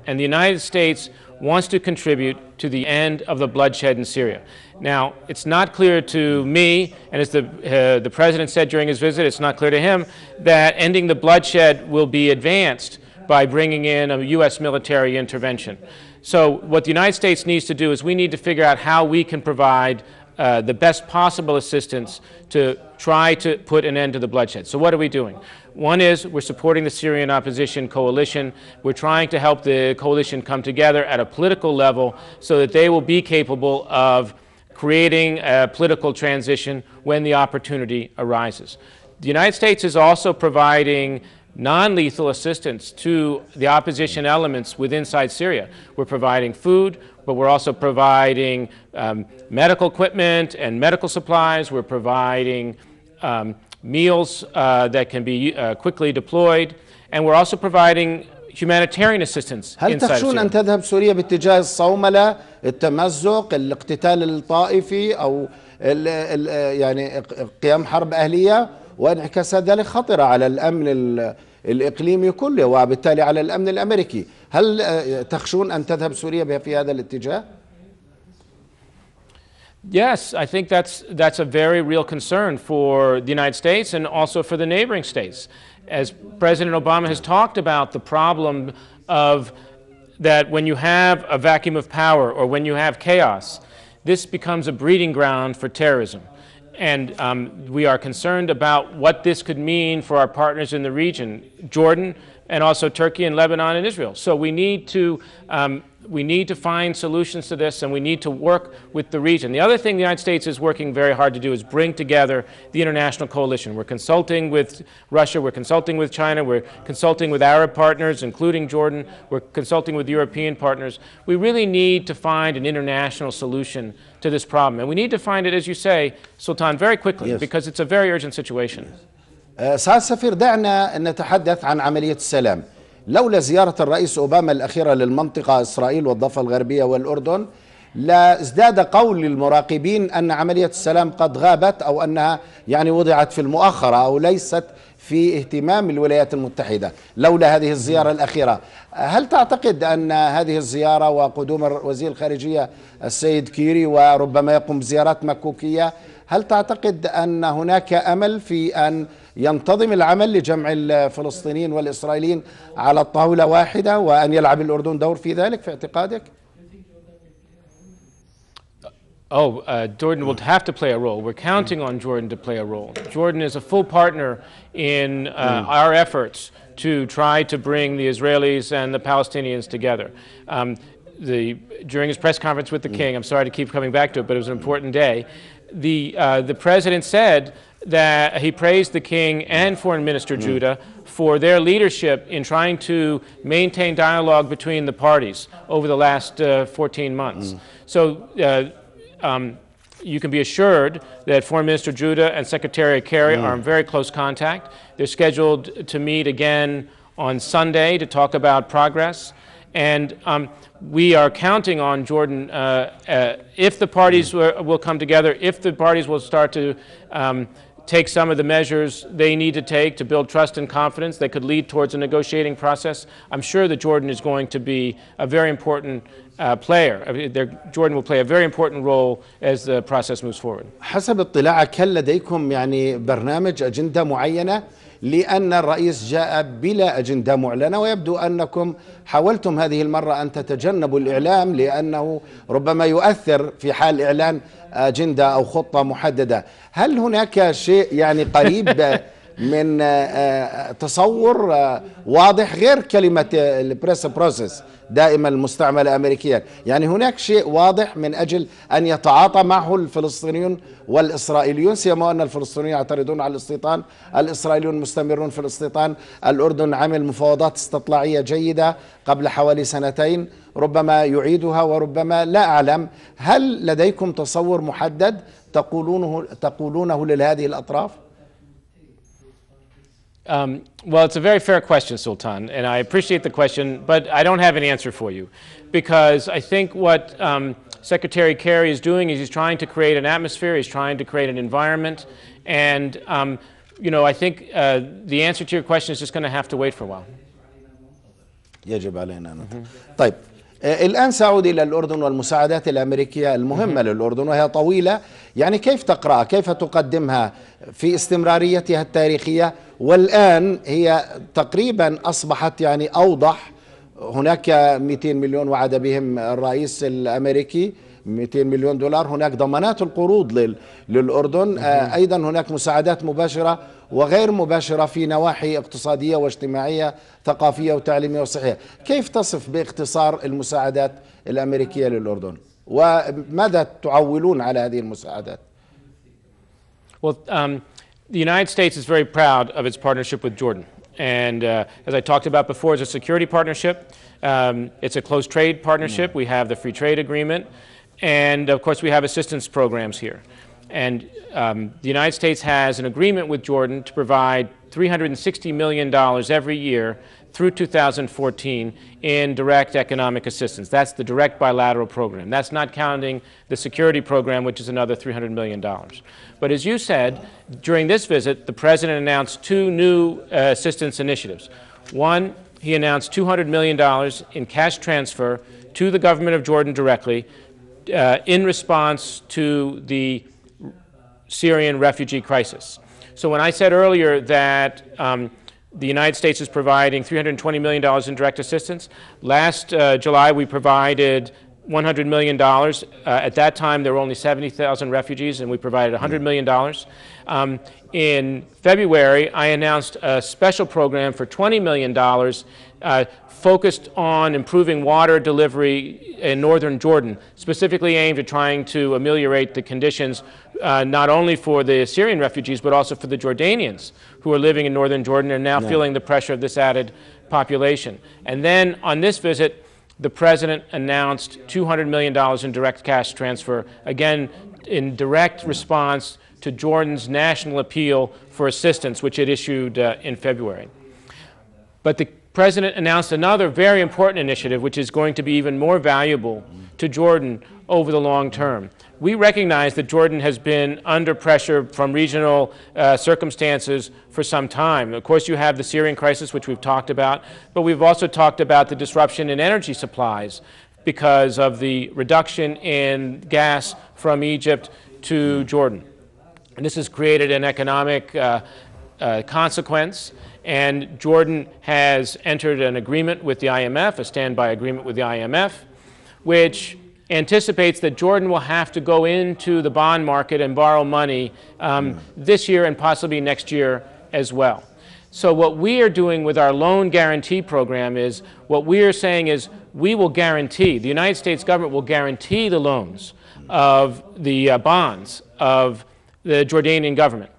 and the United States wants to contribute to the end of the bloodshed in Syria. Now, it's not clear to me, and as the President said during his visit, it's not clear to him that ending the bloodshed will be advanced by bringing in a U.S. military intervention. So what the United States needs to do is we need to figure out how we can provide the best possible assistance to try to put an end to the bloodshed. So what are we doing? One is we're supporting the Syrian opposition coalition. We're trying to help the coalition come together at a political level so that they will be capable of creating a political transition when the opportunity arises. The United States is also providing non-lethal assistance to the opposition elements inside Syria. We're providing food, but we're also providing medical equipment and medical supplies. We're providing meals that can be quickly deployed, and we're also providing humanitarian assistance هل تخشون أن تذهب سوريا باتجاه الصوملة، التمزق، الاقتتال الطائفي أو يعني قيام حرب أهلية، وانعكاسات ذلك خطرة على الأمن الإقليمي كله وبالتالي على الأمن الأمريكي؟ هل تخشون أن تذهب سوريا في هذا الاتجاه؟ Yes, I think that's a very real concern for the United States and also for the neighboring states. As President Obama has talked about the problem of that when you have a vacuum of power or when you have chaos, this becomes a breeding ground for terrorism. And we are concerned about what this could mean for our partners in the region, Jordan and also Turkey and Lebanon and Israel. So we need to find solutions to this, and we need to work with the region. The other thing the United States is working very hard to do is bring together the international coalition. We're consulting with Russia, we're consulting with China, we're consulting with Arab partners, including Jordan, we're consulting with European partners. We really need to find an international solution to this problem. And we need to find it, as you say, Sultan, very quickly, because it's a very urgent situation. سعادة السفير، دعنا نتحدث عن عملية السلام. لولا زيارة الرئيس أوباما الأخيرة للمنطقة إسرائيل والضفة الغربية والأردن لازداد قول المراقبين أن عملية السلام قد غابت أو أنها يعني وضعت في المؤخرة أو ليست في اهتمام الولايات المتحدة لولا هذه الزيارة الأخيرة. هل تعتقد أن هذه الزيارة وقدوم وزير الخارجية السيد كيري وربما يقوم بزيارات مكوكية، هل تعتقد أن هناك أمل في أن ينتظم العمل لجمع الفلسطينيين والإسرائيليين على الطاولة واحدة وأن يلعب الأردن دور في ذلك في اعتقادك؟ Jordan will have to play a role. We're counting on Jordan to play a role. Jordan is a full partner in our efforts to try to bring the Israelis and the Palestinians together. During his press conference with the king, I'm sorry to keep coming back to it, but it was an important day, the president said that he praised the king and Foreign Minister Judah for their leadership in trying to maintain dialogue between the parties over the last 14 months. So you can be assured that Foreign Minister Judah and Secretary Kerry are in very close contact. They're scheduled to meet again on Sunday to talk about progress. And we are counting on Jordan, if the parties will come together, if the parties will start to take some of the measures they need to take to build trust and confidence that could lead towards a negotiating process. I'm sure that Jordan is going to be a very important player. Jordan will play a very important role as the process moves forward. حسب اطلاعك هل لديكم يعني برنامج أجندة معينة؟ لأن الرئيس جاء بلا أجندة معلنة ويبدو أنكم حاولتم هذه المرة أن تتجنبوا الإعلام لأنه ربما يؤثر في حال إعلان أجندة أو خطة محددة. هل هناك شيء يعني قريب من تصور واضح غير كلمة البريس بروسيس دائما المستعملة أمريكيا، يعني هناك شيء واضح من أجل أن يتعاطى معه الفلسطينيون والإسرائيليون، سيما أن الفلسطينيون يعترضون على الاستيطان، الإسرائيليون مستمرون في الاستيطان، الأردن عمل مفاوضات استطلاعية جيدة قبل حوالي سنتين، ربما يعيدها وربما لا أعلم. هل لديكم تصور محدد تقولونه لهذه الأطراف؟ Well, it's a very fair question, Sultan, and I appreciate the question, but I don't have an answer for you, because I think what Secretary Kerry is doing is he's trying to create an atmosphere, he's trying to create an environment, and I think the answer to your question is just going to have to wait for a while. يجب علينا أن طيب الآن سأعود إلى الأردن والمساعدات الأمريكية المهمة للأردن وهي طويلة، يعني كيف تقرأ، كيف تقدمها في استمراريتها التاريخية، والآن هي تقريبا أصبحت يعني أوضح. هناك 200 مليون وعد بهم الرئيس الأمريكي، 200 مليون دولار، هناك ضمانات القروض للأردن، أيضا هناك مساعدات مباشرة وغير مباشرة في نواحي اقتصادية واجتماعية ثقافية وتعليمية وصحية. كيف تصف باختصار المساعدات الأمريكية للأردن وماذا تعولون على هذه المساعدات؟ Well, the United States is very proud of its partnership with Jordan. And as I talked about before, it's a security partnership. It's a close trade partnership. We have the free trade agreement. And of course, we have assistance programs here. And the United States has an agreement with Jordan to provide $360 million every year through 2014 in direct economic assistance. That's the direct bilateral program. That's not counting the security program, which is another $300 million. But as you said, during this visit, the President announced two new assistance initiatives. One, he announced $200 million in cash transfer to the government of Jordan directly in response to the Syrian refugee crisis. So when I said earlier that the United States is providing $320 million in direct assistance, last July we provided $100 million. At that time there were only 70,000 refugees and we provided $100 million. In February I announced a special program for $20 million focused on improving water delivery in northern Jordan, specifically aimed at trying to ameliorate the conditions not only for the Syrian refugees but also for the Jordanians who are living in northern Jordan and now feeling the pressure of this added population. And then on this visit, the President announced $200 million in direct cash transfer, again in direct response to Jordan's national appeal for assistance, which it issued in February. But the President announced another very important initiative, which is going to be even more valuable to Jordan over the long term. We recognize that Jordan has been under pressure from regional circumstances for some time. Of course, you have the Syrian crisis, which we've talked about, but we've also talked about the disruption in energy supplies because of the reduction in gas from Egypt to Jordan. And this has created an economic consequence. And Jordan has entered an agreement with the IMF, a standby agreement with the IMF, which anticipates that Jordan will have to go into the bond market and borrow money this year and possibly next year as well. So what we are doing with our loan guarantee program is, what we are saying is we will guarantee, the United States government will guarantee the loans of the bonds of the Jordanian government.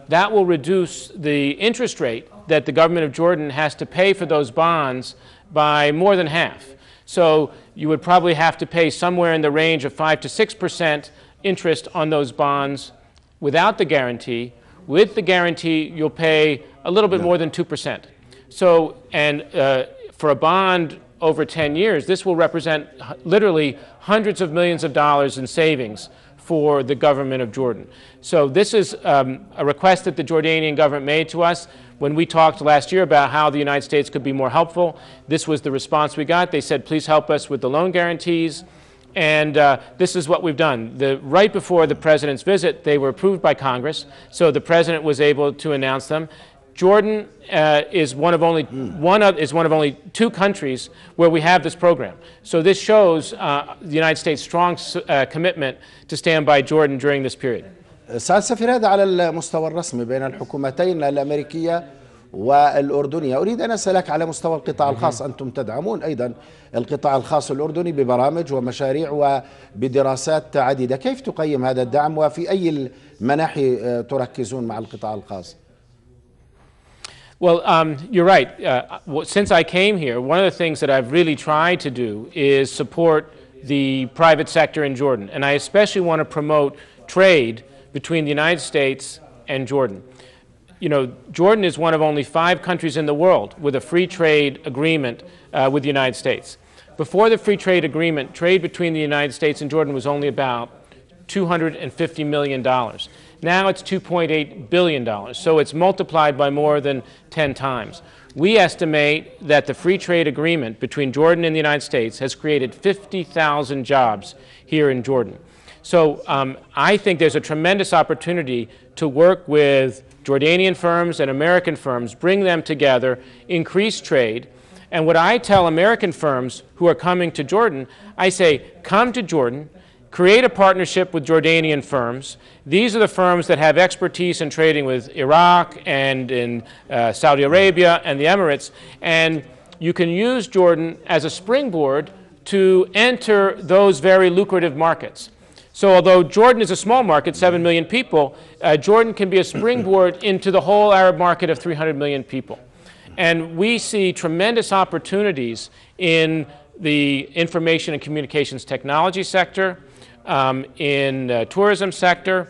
That will reduce the interest rate that the government of Jordan has to pay for those bonds by more than half. So you would probably have to pay somewhere in the range of 5 to 6% interest on those bonds without the guarantee. With the guarantee, you'll pay a little bit more than 2%. So, and for a bond over 10 years, this will represent literally hundreds of millions of dollars in savings for the government of Jordan. So this is a request that the Jordanian government made to us. When we talked last year about how the United States could be more helpful, this was the response we got. They said, please help us with the loan guarantees. And this is what we've done. Right before the President's visit, they were approved by Congress, so the President was able to announce them. Jordan is one of only two countries where we have this program. So this shows the United States' strong commitment to stand by Jordan during this period. سعادة السفير، هذا على المستوى الرسمي بين الحكومتين الأمريكية والأردنية. أريد أن أسألك على مستوى القطاع الخاص، أنتم تدعمون أيضا القطاع الخاص الأردني ببرامج ومشاريع وبدراسات عديدة. كيف تقيم هذا الدعم وفي أي المناحي تركزون مع القطاع الخاص؟ Well, you're right. Since I came here, one of the things that I've really tried to do is support the private sector in Jordan. And I especially want to promote trade between the United States and Jordan. You know, Jordan is one of only 5 countries in the world with a free trade agreement with the United States. Before the free trade agreement, trade between the United States and Jordan was only about $250 million. Now it's $2.8 billion. So it's multiplied by more than 10 times. We estimate that the free trade agreement between Jordan and the United States has created 50,000 jobs here in Jordan. So I think there's a tremendous opportunity to work with Jordanian firms and American firms, bring them together, increase trade. And what I tell American firms who are coming to Jordan, I say, come to Jordan, create a partnership with Jordanian firms. These are the firms that have expertise in trading with Iraq and in Saudi Arabia and the Emirates. And you can use Jordan as a springboard to enter those very lucrative markets. So although Jordan is a small market, 7 million people, Jordan can be a springboard into the whole Arab market of 300 million people. And we see tremendous opportunities in the information and communications technology sector, in the tourism sector,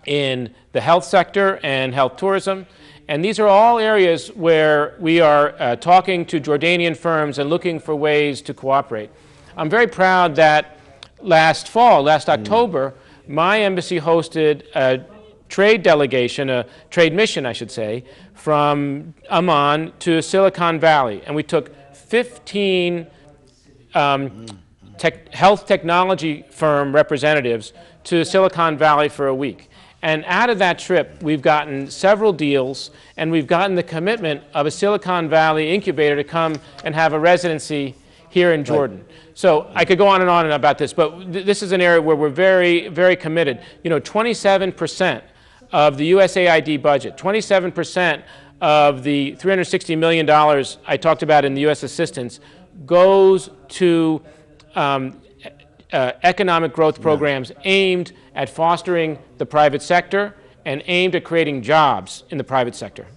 in the health sector and health tourism. And these are all areas where we are talking to Jordanian firms and looking for ways to cooperate. I'm very proud that last October, my embassy hosted a trade delegation, a trade mission, I should say, from Amman to Silicon Valley. And we took 15 health technology firm representatives to Silicon Valley for a week. And out of that trip, we've gotten several deals, and we've gotten the commitment of a Silicon Valley incubator to come and have a residency here in Jordan. Right. So I could go on and on about this, but this is an area where we're very, very committed. You know, 27% of the USAID budget, 27% of the $360 million I talked about in the U.S. assistance goes to economic growth programs aimed at fostering the private sector and aimed at creating jobs in the private sector.